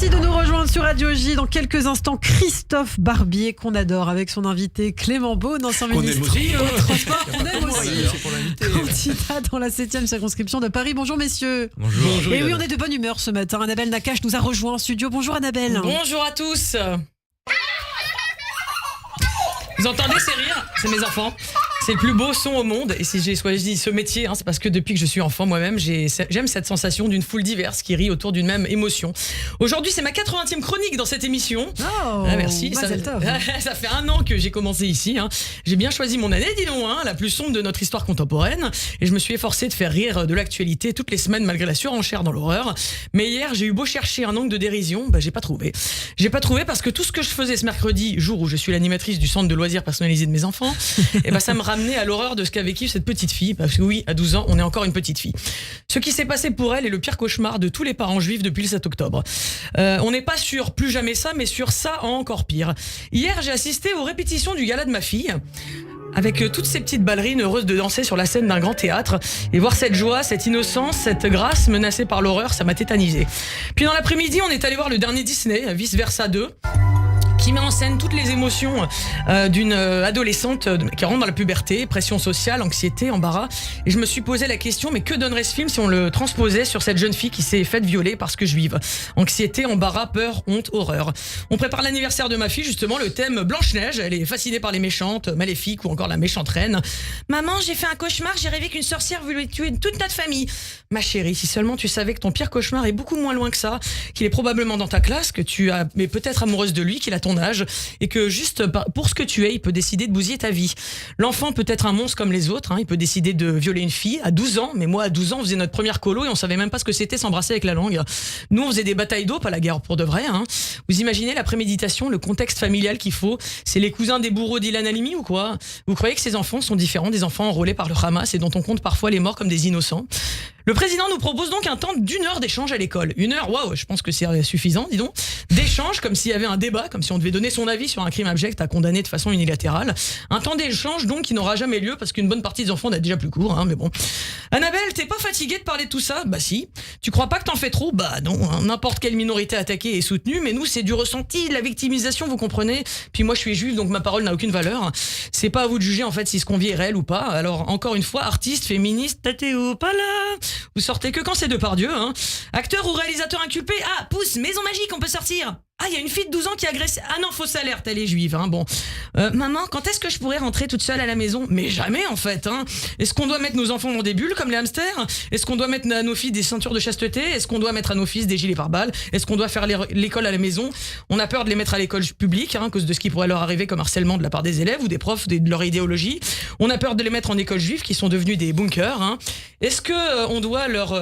Merci de nous rejoindre sur Radio J. Dans quelques instants, Christophe Barbier, qu'on adore, avec son invité Clément Beaune, ancien ministre au transport. On aime aussi. Candidat dans la 7e circonscription de Paris. Bonjour messieurs. Bonjour. Et oui, on est de bonne humeur ce matin. Annabelle Nakache nous a rejoint en studio. Bonjour Annabelle. Bonjour à tous. Vous entendez ces rires? C'est mes enfants. C'est le plus beau son au monde. Et si j'ai choisi ce métier, c'est parce que depuis que je suis enfant moi-même, j'aime cette sensation d'une foule diverse qui rit autour d'une même émotion. Aujourd'hui, c'est ma 80e chronique dans cette émission. Oh, merci. Ça fait 1 an que j'ai commencé ici. J'ai bien choisi mon année, dis donc, la plus sombre de notre histoire contemporaine. Et je me suis efforcé de faire rire de l'actualité toutes les semaines malgré la surenchère dans l'horreur. Mais hier, j'ai eu beau chercher un angle de dérision, j'ai pas trouvé. J'ai pas trouvé parce que tout ce que je faisais ce mercredi, jour où je suis l'animatrice du centre de loisirs personnalisé de mes enfants, ça me ramenait à l'horreur de ce qu'a vécu cette petite fille, parce que oui, à 12 ans, on est encore une petite fille. Ce qui s'est passé pour elle est le pire cauchemar de tous les parents juifs depuis le 7 octobre. On n'est pas sur plus jamais ça, mais sur ça encore pire. Hier, j'ai assisté aux répétitions du gala de ma fille, avec toutes ces petites ballerines heureuses de danser sur la scène d'un grand théâtre, et voir cette joie, cette innocence, cette grâce menacée par l'horreur, ça m'a tétanisé. Puis dans l'après-midi, on est allé voir le dernier Disney, Vice Versa 2, qui met en scène toutes les émotions d'une adolescente qui rentre dans la puberté, pression sociale, anxiété, embarras. Et je me suis posé la question, mais que donnerait ce film si on le transposait sur cette jeune fille qui s'est faite violer parce que juive? Anxiété, embarras, peur, honte, horreur. On prépare l'anniversaire de ma fille, justement, le thème Blanche-Neige. Elle est fascinée par les méchantes, maléfiques ou encore la méchante reine. Maman, j'ai fait un cauchemar, j'ai rêvé qu'une sorcière voulait tuer toute notre famille. Ma chérie, si seulement tu savais que ton pire cauchemar est beaucoup moins loin que ça, qu'il est probablement dans ta classe, que tu es peut-être amoureuse de lui, qu'il a ton âge, et que juste pour ce que tu es, il peut décider de bousiller ta vie. L'enfant peut être un monstre comme les autres, il peut décider de violer une fille à 12 ans, mais moi à 12 ans on faisait notre première colo et on savait même pas ce que c'était s'embrasser avec la langue. Nous on faisait des batailles d'eau, pas la guerre pour de vrai. Vous imaginez la préméditation, le contexte familial qu'il faut? C'est les cousins des bourreaux d'Ilan Halimi ou quoi? Vous croyez que ces enfants sont différents des enfants enrôlés par le Hamas et dont on compte parfois les morts comme des innocents? Le président nous propose donc un temps d'1 heure d'échange à l'école. 1 heure, waouh, je pense que c'est suffisant, dis donc. D'échange, comme s'il y avait un débat, comme si on devait donner son avis sur un crime abject à condamner de façon unilatérale. Un temps d'échange donc qui n'aura jamais lieu parce qu'une bonne partie des enfants n'a déjà plus cours, mais bon. Annabelle, t'es pas fatiguée de parler de tout ça? Bah si. Tu crois pas que t'en fais trop? Bah non, n'importe quelle minorité attaquée est soutenue, mais nous c'est du ressenti, de la victimisation, vous comprenez? Puis moi je suis juive donc ma parole n'a aucune valeur. C'est pas à vous de juger en fait si ce qu'on vit est réel ou pas. Alors encore une fois, artiste, féministe, Tatéo, pas là. Vous sortez que quand c'est Depardieu, Acteur ou réalisateur inculpé? Ah, pousse, maison magique, on peut sortir. Ah, il y a une fille de 12 ans qui agresse. Ah non, fausse alerte, elle est juive, Bon. Maman, quand est-ce que je pourrais rentrer toute seule à la maison? Mais jamais, en fait, Est-ce qu'on doit mettre nos enfants dans des bulles comme les hamsters? Est-ce qu'on doit mettre à nos filles des ceintures de chasteté? Est-ce qu'on doit mettre à nos fils des gilets pare-balles? Est-ce qu'on doit faire l'école à la maison? On a peur de les mettre à l'école publique, à cause de ce qui pourrait leur arriver comme harcèlement de la part des élèves ou des profs, de leur idéologie. On a peur de les mettre en école juive, qui sont devenus des bunkers, Est-ce que on doit leur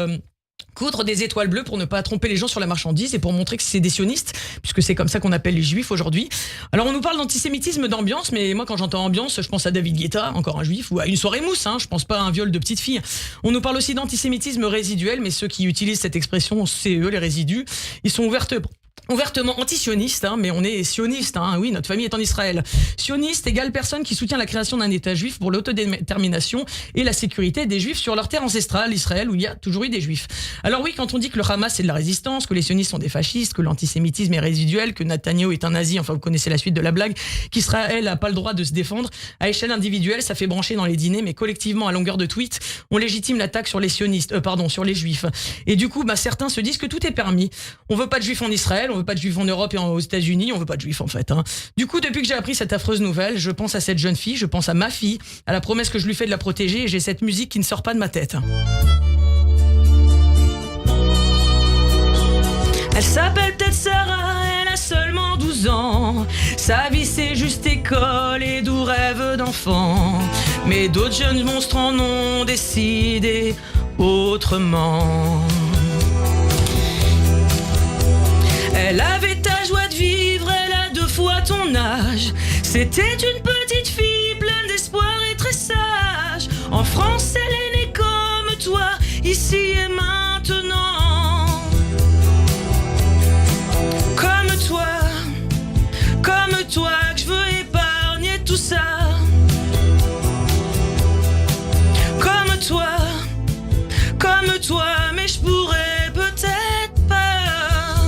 coudre des étoiles bleues pour ne pas tromper les gens sur la marchandise et pour montrer que c'est des sionistes, puisque c'est comme ça qu'on appelle les juifs aujourd'hui. Alors on nous parle d'antisémitisme, d'ambiance, mais moi quand j'entends ambiance, je pense à David Guetta, encore un juif, ou à une soirée mousse, je pense pas à un viol de petite fille. On nous parle aussi d'antisémitisme résiduel, mais ceux qui utilisent cette expression, c'est eux les résidus. Ils sont ouvertement anti-sionistes, mais on est sionistes, oui, notre famille est en Israël. Sioniste égale personne qui soutient la création d'un État juif pour l'autodétermination et la sécurité des juifs sur leur terre ancestrale, Israël, où il y a toujours eu des juifs. Alors oui, quand on dit que le Hamas c'est de la résistance, que les sionistes sont des fascistes, que l'antisémitisme est résiduel, que Netanyahou est un nazi, enfin vous connaissez la suite de la blague, qu'Israël n'a pas le droit de se défendre, à échelle individuelle, ça fait brancher dans les dîners, mais collectivement, à longueur de tweet, on légitime l'attaque sur les sionistes, sur les juifs. Et du coup, certains se disent que tout est permis. On veut pas de juifs en Israël, on veut pas de juifs en Europe et aux États-Unis, on veut pas de juifs en fait. Du coup, depuis que j'ai appris cette affreuse nouvelle, je pense à cette jeune fille, je pense à ma fille, à la promesse que je lui fais de la protéger et j'ai cette musique qui ne sort pas de ma tête. Elle s'appelle peut-être Sarah, elle a seulement 12 ans. Sa vie c'est juste école et doux rêve d'enfant. Mais d'autres jeunes monstres en ont décidé autrement. Elle avait ta joie de vivre, elle a 2 fois ton âge. C'était une petite fille pleine d'espoir et très sage. En France, elle est née comme toi, ici et maintenant. Comme toi que je veux épargner tout ça. Comme toi, mais je pourrais peut-être pas.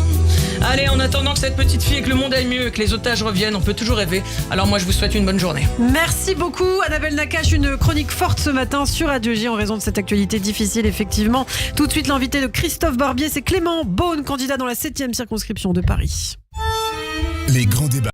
Allez, en attendant que cette petite fille et que le monde aille mieux, que les otages reviennent, on peut toujours rêver. Alors moi, je vous souhaite une bonne journée. Merci beaucoup, Annabelle Nakache. Une chronique forte ce matin sur Radio J en raison de cette actualité difficile, effectivement. Tout de suite, l'invité de Christophe Barbier, c'est Clément Beaune, candidat dans la 7e circonscription de Paris. Les grands débats.